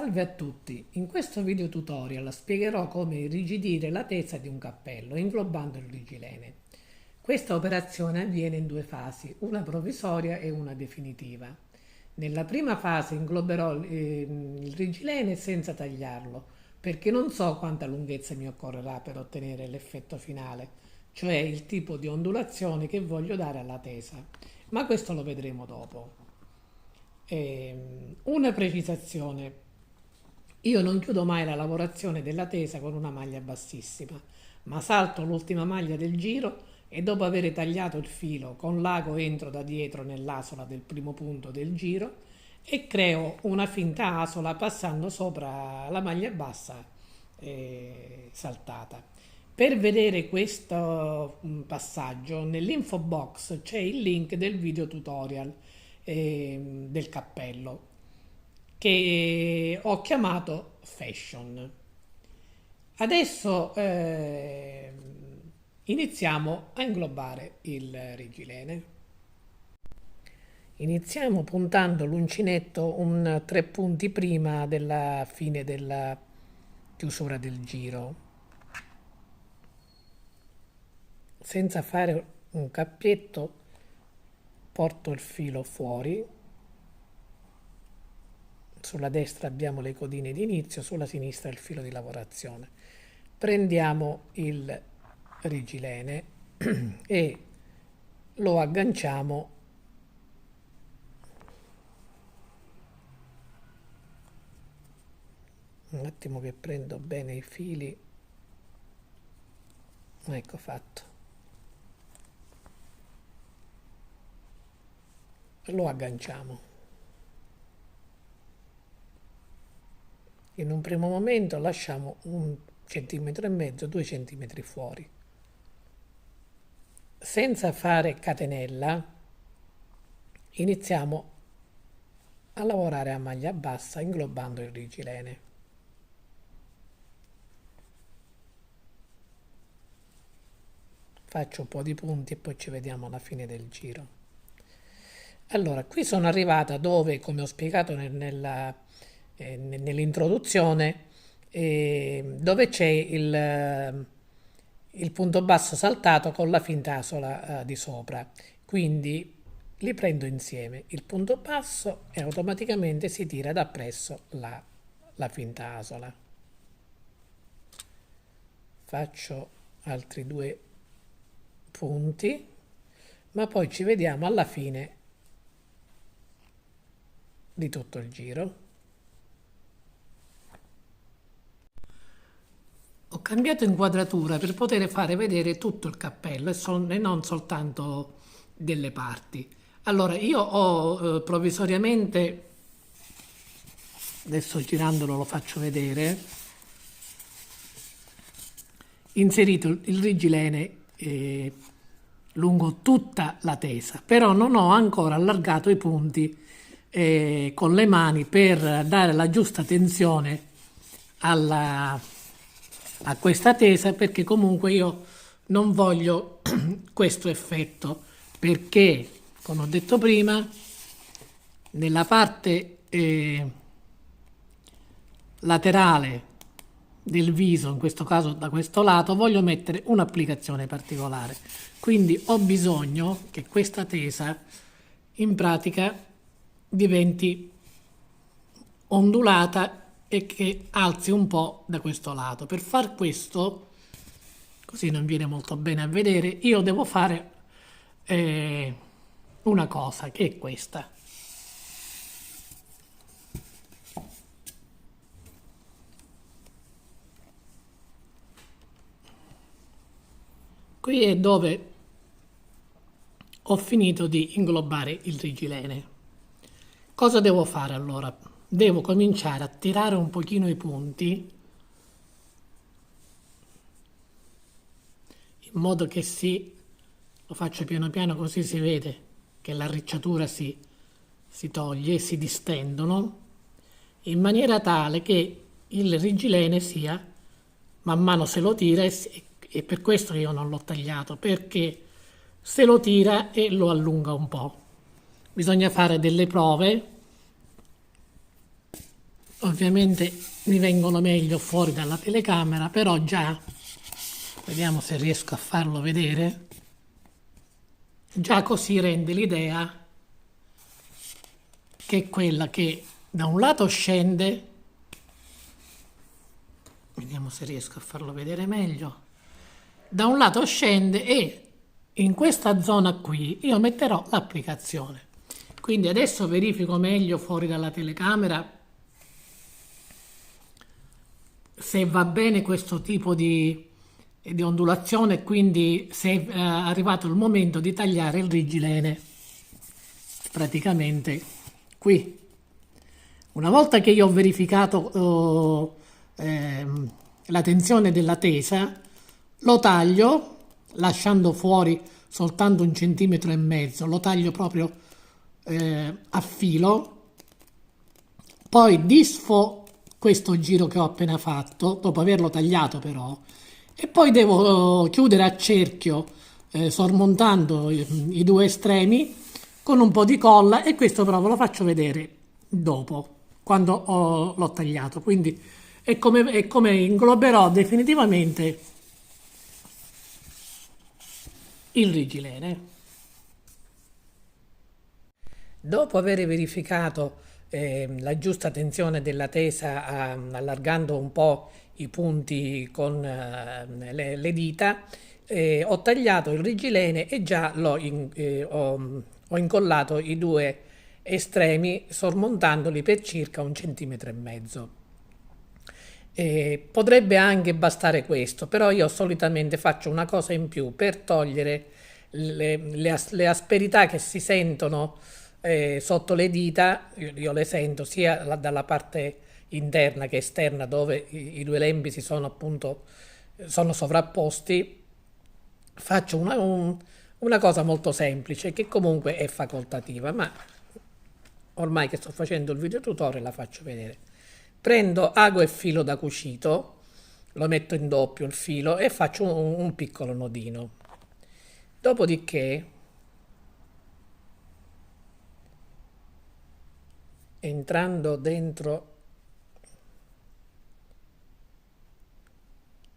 Salve a tutti, in questo video tutorial spiegherò come irrigidire la tesa di un cappello inglobando il rigilene. Questa operazione avviene in due fasi, una provvisoria e una definitiva. Nella prima fase ingloberò il rigilene senza tagliarlo, perché non so quanta lunghezza mi occorrerà per ottenere l'effetto finale, cioè il tipo di ondulazione che voglio dare alla tesa, ma questo lo vedremo dopo. Una precisazione. Io non chiudo mai la lavorazione della tesa con una maglia bassissima, ma salto l'ultima maglia del giro e dopo aver tagliato il filo con l'ago entro da dietro nell'asola del primo punto del giro e creo una finta asola passando sopra la maglia bassa saltata. Per vedere questo passaggio nell'info box c'è il link del video tutorial del cappello che ho chiamato Fashion. Adesso iniziamo a inglobare il rigilene. Iniziamo puntando l'uncinetto un 3 punti prima della fine della chiusura del giro, senza fare un cappietto. Porto il filo fuori. Sulla destra abbiamo le codine di inizio, sulla sinistra il filo di lavorazione. Prendiamo il rigilene e lo agganciamo un attimo che prendo bene i fili. Ecco fatto. Lo agganciamo. In un primo momento lasciamo 1,5 cm, 2 cm fuori. Senza fare catenella, iniziamo a lavorare a maglia bassa inglobando il rigilene. Faccio un po' di punti e poi ci vediamo alla fine del giro. Allora, qui sono arrivata dove, come ho spiegato nell'introduzione, dove c'è il punto basso saltato con la fintasola di sopra. Quindi li prendo insieme, il punto basso, e automaticamente si tira da presso la fintasola. Faccio altri 2 punti, ma poi ci vediamo alla fine di tutto il giro. Ho cambiato inquadratura per poter fare vedere tutto il cappello e non soltanto delle parti. Allora io ho provvisoriamente, adesso girandolo lo faccio vedere, inserito il rigilene lungo tutta la tesa, però non ho ancora allargato i punti con le mani per dare la giusta tensione a questa tesa, perché comunque io non voglio questo effetto, perché come ho detto prima nella parte laterale del viso, in questo caso da questo lato, voglio mettere un'applicazione particolare, quindi ho bisogno che questa tesa in pratica diventi ondulata e che alzi un po' da questo lato. Per far questo, così non viene molto bene a vedere, io devo fare una cosa, che è questa. Qui è dove ho finito di inglobare il rigilene. Cosa devo fare allora? Devo cominciare a tirare un pochino i punti in modo che lo faccio piano piano, così si vede che l'arricciatura si toglie e si distendono, in maniera tale che il rigilene sia, man mano se lo tira, e per questo io non l'ho tagliato, perché se lo tira e lo allunga un po'. Bisogna fare delle prove Ovviamente mi vengono meglio fuori dalla telecamera, però già, vediamo se riesco a farlo vedere, già così rende l'idea che è quella che da un lato scende, vediamo se riesco a farlo vedere meglio, da un lato scende e in questa zona qui io metterò l'applicazione. Quindi adesso verifico meglio fuori dalla telecamera se va bene questo tipo di ondulazione, quindi se è arrivato il momento di tagliare il rigilene praticamente qui. Una volta che io ho verificato la tensione della tesa, lo taglio lasciando fuori soltanto 1,5 cm, lo taglio proprio a filo, poi disfo questo giro che ho appena fatto, dopo averlo tagliato però, e poi devo chiudere a cerchio sormontando i due estremi con un po' di colla, e questo però ve lo faccio vedere dopo, quando l'ho tagliato. Quindi è come ingloberò definitivamente il rigilene. Dopo aver verificato la giusta tensione della tesa, allargando un po' i punti con le dita, ho tagliato il rigilene e già ho incollato i due estremi sormontandoli per circa 1,5 cm. Potrebbe anche bastare questo, però io solitamente faccio una cosa in più per togliere le asperità che si sentono sotto le dita. Io le sento sia dalla parte interna che esterna, dove i due lembi si sono appunto sono sovrapposti. Faccio una cosa molto semplice che comunque è facoltativa, ma ormai che sto facendo il video tutorial la faccio vedere. Prendo ago e filo da cucito, lo metto in doppio il filo e faccio un piccolo nodino. Dopodiché, entrando dentro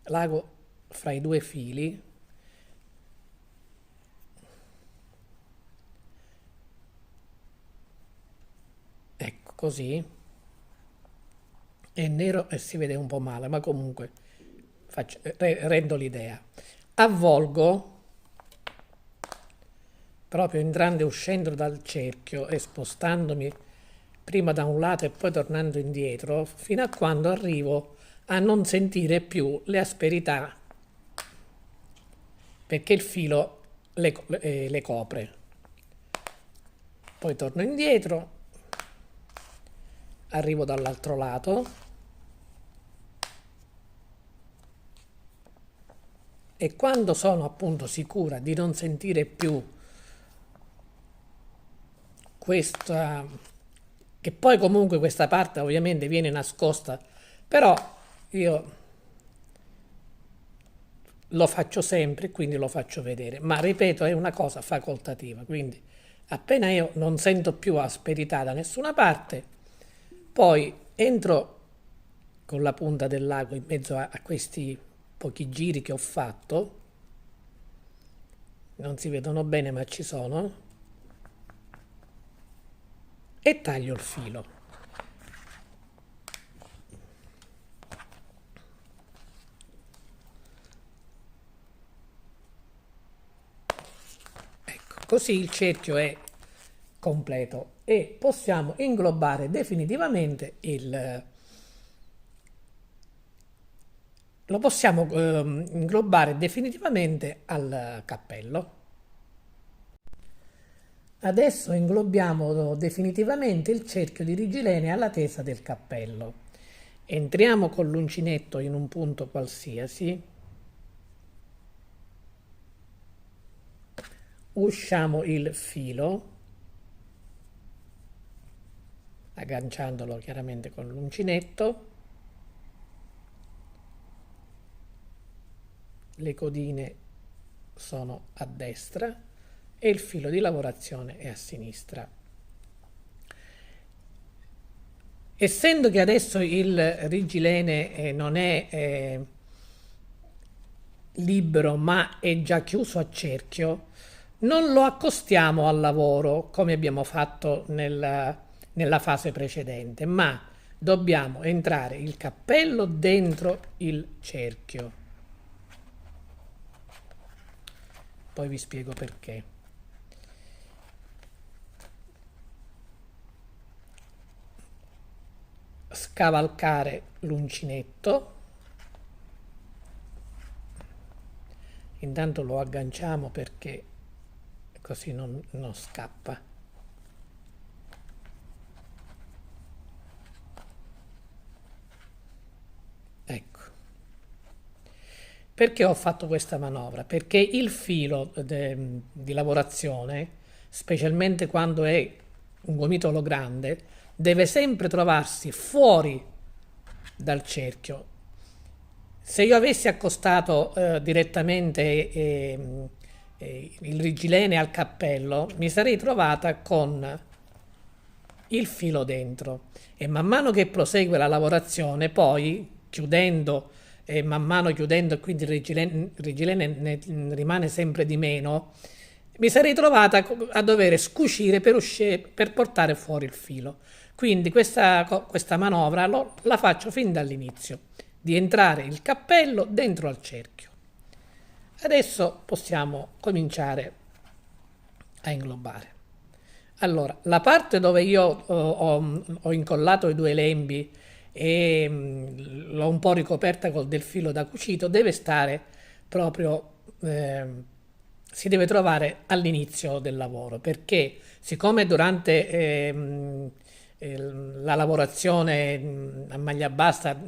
l'ago fra i due fili, ecco così, è nero e si vede un po' male, ma comunque rendo l'idea. Avvolgo proprio entrando e uscendo dal cerchio e spostandomi prima da un lato e poi tornando indietro, fino a quando arrivo a non sentire più le asperità, perché il filo le copre. Poi torno indietro, arrivo dall'altro lato e quando sono appunto sicura di non sentire più questa, che poi comunque questa parte ovviamente viene nascosta, però io lo faccio sempre, quindi lo faccio vedere, ma ripeto, è una cosa facoltativa, quindi appena io non sento più asperità da nessuna parte, poi entro con la punta dell'ago in mezzo a questi pochi giri che ho fatto, non si vedono bene ma ci sono, e taglio il filo. Ecco, così il cerchio è completo e possiamo inglobare definitivamente lo possiamo inglobare definitivamente al cappello. Adesso inglobiamo definitivamente il cerchio di rigilene alla tesa del cappello. Entriamo con l'uncinetto in un punto qualsiasi, usciamo il filo, agganciandolo chiaramente con l'uncinetto, le codine sono a destra e il filo di lavorazione è a sinistra. Essendo che adesso il rigilene non è libero ma è già chiuso a cerchio, non lo accostiamo al lavoro come abbiamo fatto nella fase precedente, ma dobbiamo entrare il cappello dentro il cerchio. Poi vi spiego perché. Scavalcare l'uncinetto, intanto lo agganciamo perché così non scappa. Ecco. Perché ho fatto questa manovra? Perché il filo di lavorazione, specialmente quando è un gomitolo grande, deve sempre trovarsi fuori dal cerchio. Se io avessi accostato direttamente il rigilene al cappello, mi sarei trovata con il filo dentro e man mano che prosegue la lavorazione, poi chiudendo e man mano chiudendo e quindi il rigilene ne rimane sempre di meno, mi sarei trovata a dover scucire per portare fuori il filo. Quindi questa manovra la faccio fin dall'inizio, di entrare il cappello dentro al cerchio. Adesso possiamo cominciare a inglobare. Allora, la parte dove io ho incollato i due lembi e l'ho un po' ricoperta del filo da cucito, deve stare proprio, si deve trovare all'inizio del lavoro, perché siccome durante la lavorazione a maglia bassa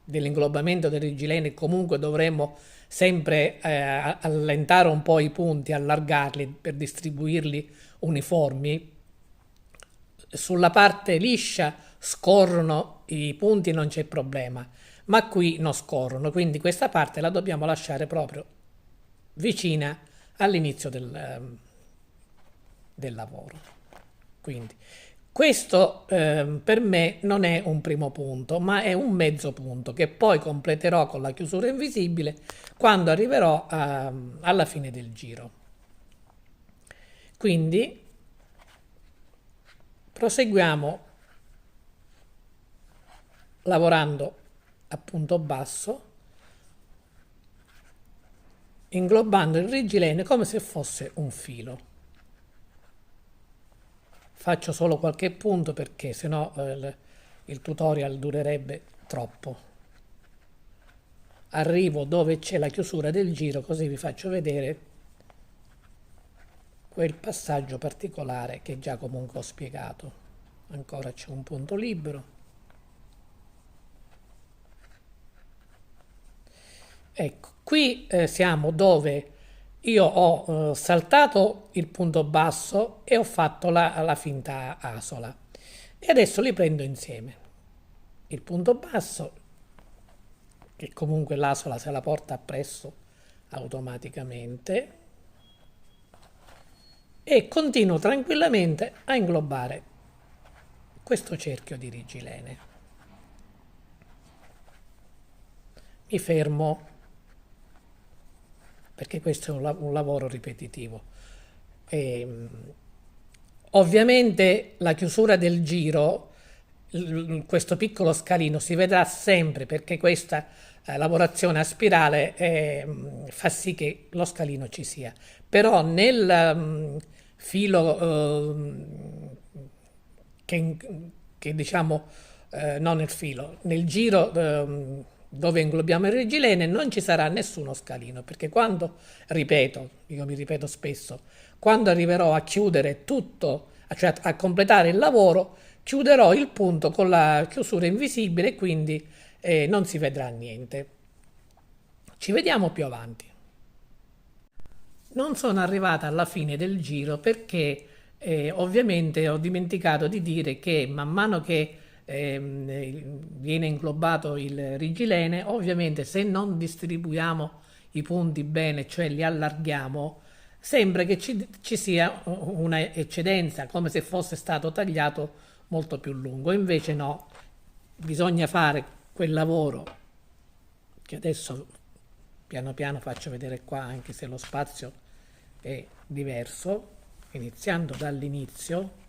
dell'inglobamento del rigilene comunque dovremmo sempre allentare un po' i punti, allargarli per distribuirli uniformi, sulla parte liscia scorrono i punti, non c'è problema, ma qui non scorrono, quindi questa parte la dobbiamo lasciare proprio vicina all'inizio del lavoro. Quindi questo per me non è un primo punto, ma è un mezzo punto che poi completerò con la chiusura invisibile quando arriverò alla fine del giro. Quindi proseguiamo lavorando a punto basso, inglobando il rigilene come se fosse un filo. Faccio solo qualche punto perché sennò il tutorial durerebbe troppo. Arrivo dove c'è la chiusura del giro, così vi faccio vedere quel passaggio particolare che già comunque ho spiegato. Ancora c'è un punto libero. Ecco, qui siamo dove io ho saltato il punto basso e ho fatto la finta asola. E adesso li prendo insieme. Il punto basso, che comunque l'asola se la porta appresso automaticamente, e continuo tranquillamente a inglobare questo cerchio di rigilene. Mi fermo perché questo è un lavoro ripetitivo. E, ovviamente la chiusura del giro, questo piccolo scalino si vedrà sempre perché questa lavorazione a spirale fa sì che lo scalino ci sia. Però nel filo che diciamo, non nel filo, nel giro dove inglobiamo il rigilene non ci sarà nessuno scalino, perché quando, ripeto, io mi ripeto spesso, quando arriverò a chiudere tutto, cioè a completare il lavoro, chiuderò il punto con la chiusura invisibile e quindi non si vedrà niente. Ci vediamo più avanti. Non sono arrivata alla fine del giro perché ovviamente ho dimenticato di dire che man mano che viene inglobato il rigilene, ovviamente se non distribuiamo i punti bene, cioè li allarghiamo, sembra che ci sia una eccedenza, come se fosse stato tagliato molto più lungo. Invece no, bisogna fare quel lavoro che adesso piano piano faccio vedere qua, anche se lo spazio è diverso, iniziando dall'inizio,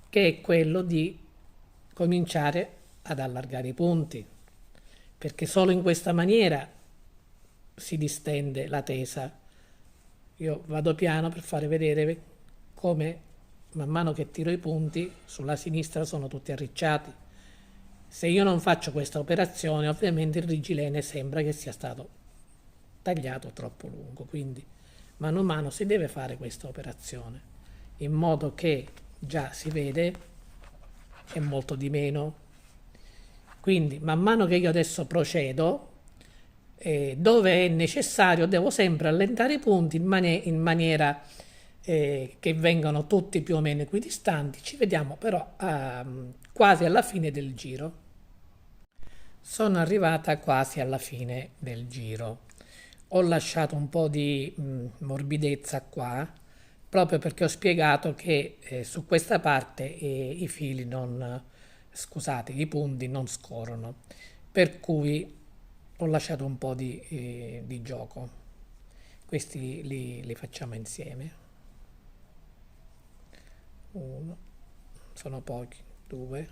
che è quello di cominciare ad allargare i punti, perché solo in questa maniera si distende la tesa. Io vado piano per fare vedere come man mano che tiro i punti sulla sinistra sono tutti arricciati. Se io non faccio questa operazione, ovviamente il rigilene sembra che sia stato tagliato troppo lungo, quindi mano a mano si deve fare questa operazione in modo che già si vede è molto di meno. Quindi man mano che io adesso procedo, dove è necessario devo sempre allentare i punti in maniera che vengano tutti più o meno equidistanti. Ci vediamo però quasi alla fine del giro. Sono arrivata quasi alla fine del giro. Ho lasciato un po' di morbidezza qua, proprio perché ho spiegato che su questa parte i fili non, scusate, i punti non scorrono, per cui ho lasciato un po' di gioco. Questi li facciamo insieme. Uno, sono pochi, due,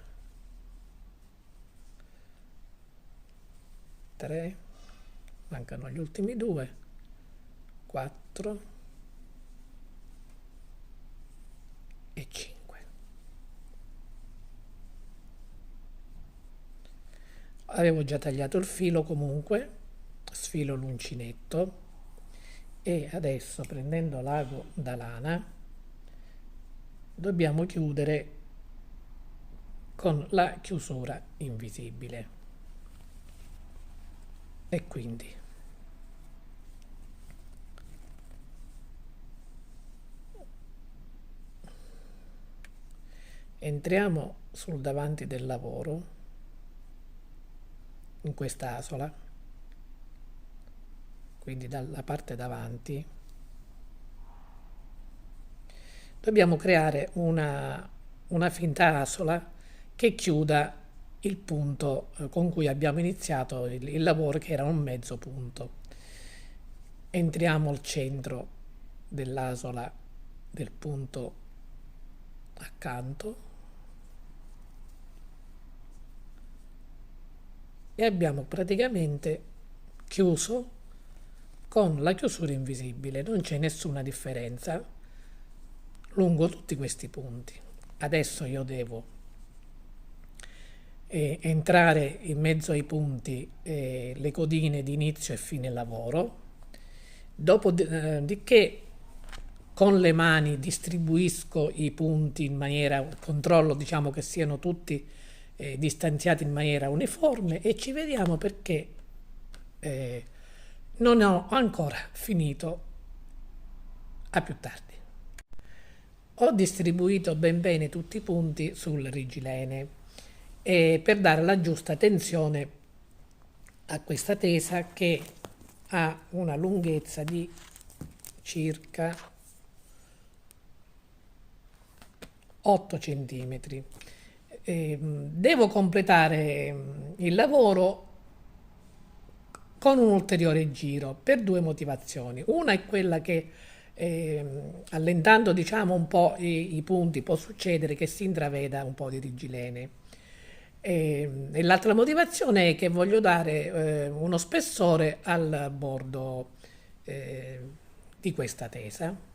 tre, mancano gli ultimi due, quattro e 5. Avevo già tagliato il filo comunque, sfilo l'uncinetto e adesso prendendo l'ago da lana dobbiamo chiudere con la chiusura invisibile. E quindi entriamo sul davanti del lavoro, in questa asola, quindi dalla parte davanti. Dobbiamo creare una finta asola che chiuda il punto con cui abbiamo iniziato il lavoro, che era un mezzo punto. Entriamo al centro dell'asola del punto accanto e abbiamo praticamente chiuso con la chiusura invisibile. Non c'è nessuna differenza lungo tutti questi punti. Adesso io devo entrare in mezzo ai punti le codine di inizio e fine lavoro. Dopodiché con le mani distribuisco i punti in maniera, controllo diciamo che siano tutti distanziati in maniera uniforme e ci vediamo perché non ho ancora finito. A più tardi. Ho distribuito ben bene tutti i punti sul rigilene per dare la giusta tensione a questa tesa che ha una lunghezza di circa 8 centimetri. Devo completare il lavoro con un ulteriore giro per due motivazioni. Una è quella che allentando diciamo un po' i punti può succedere che si intraveda un po' di rigilene. E l'altra motivazione è che voglio dare uno spessore al bordo di questa tesa.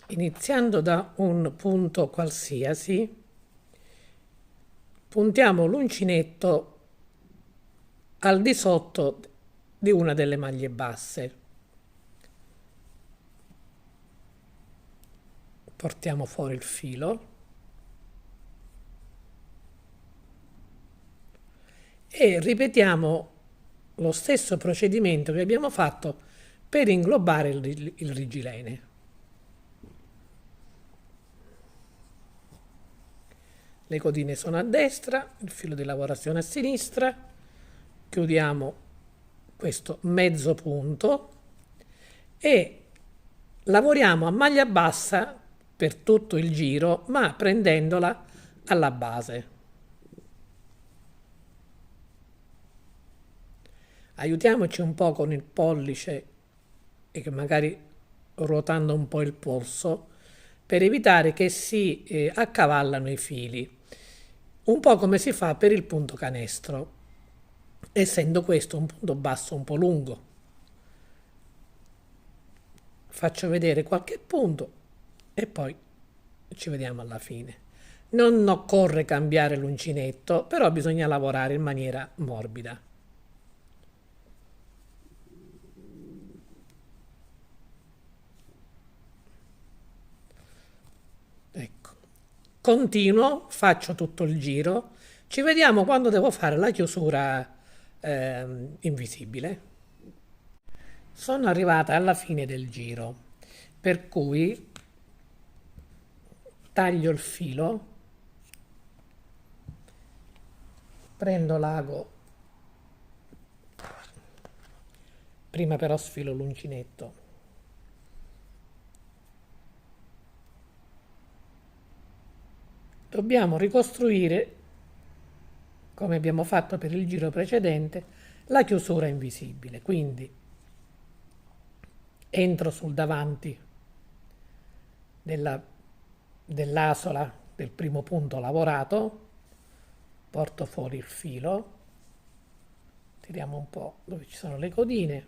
Iniziando da un punto qualsiasi, puntiamo l'uncinetto al di sotto di una delle maglie basse. Portiamo fuori il filo e ripetiamo lo stesso procedimento che abbiamo fatto per inglobare il rigilene. Le codine sono a destra, il filo di lavorazione a sinistra, chiudiamo questo mezzo punto e Lavoriamo a maglia bassa per tutto il giro, ma prendendola alla base. Aiutiamoci un po' con il pollice e che magari ruotando un po' il polso per evitare che si accavallano i fili, un po' come si fa per il punto canestro, essendo questo un punto basso un po' lungo. Faccio vedere qualche punto e poi ci vediamo alla fine. Non occorre cambiare l'uncinetto, però bisogna lavorare in maniera morbida. Ecco. Continuo, faccio tutto il giro. Ci vediamo quando devo fare la chiusura invisibile. Sono arrivata alla fine del giro, per cui taglio il filo, prendo l'ago, prima però sfilo l'uncinetto. Dobbiamo ricostruire, come abbiamo fatto per il giro precedente, la chiusura invisibile. Quindi entro sul davanti della- dell'asola del primo punto lavorato, porto fuori il filo, tiriamo un po' dove ci sono le codine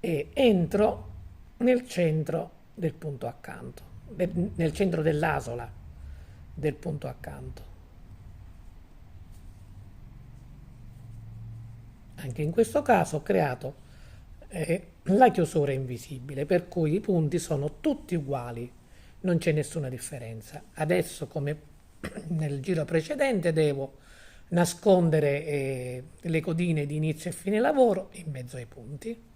e entro nel centro del punto accanto, nel centro dell'asola del punto accanto. Anche in questo caso ho creato la chiusura invisibile, per cui i punti sono tutti uguali, non c'è nessuna differenza. Adesso, come nel giro precedente, devo nascondere le codine di inizio e fine lavoro in mezzo ai punti.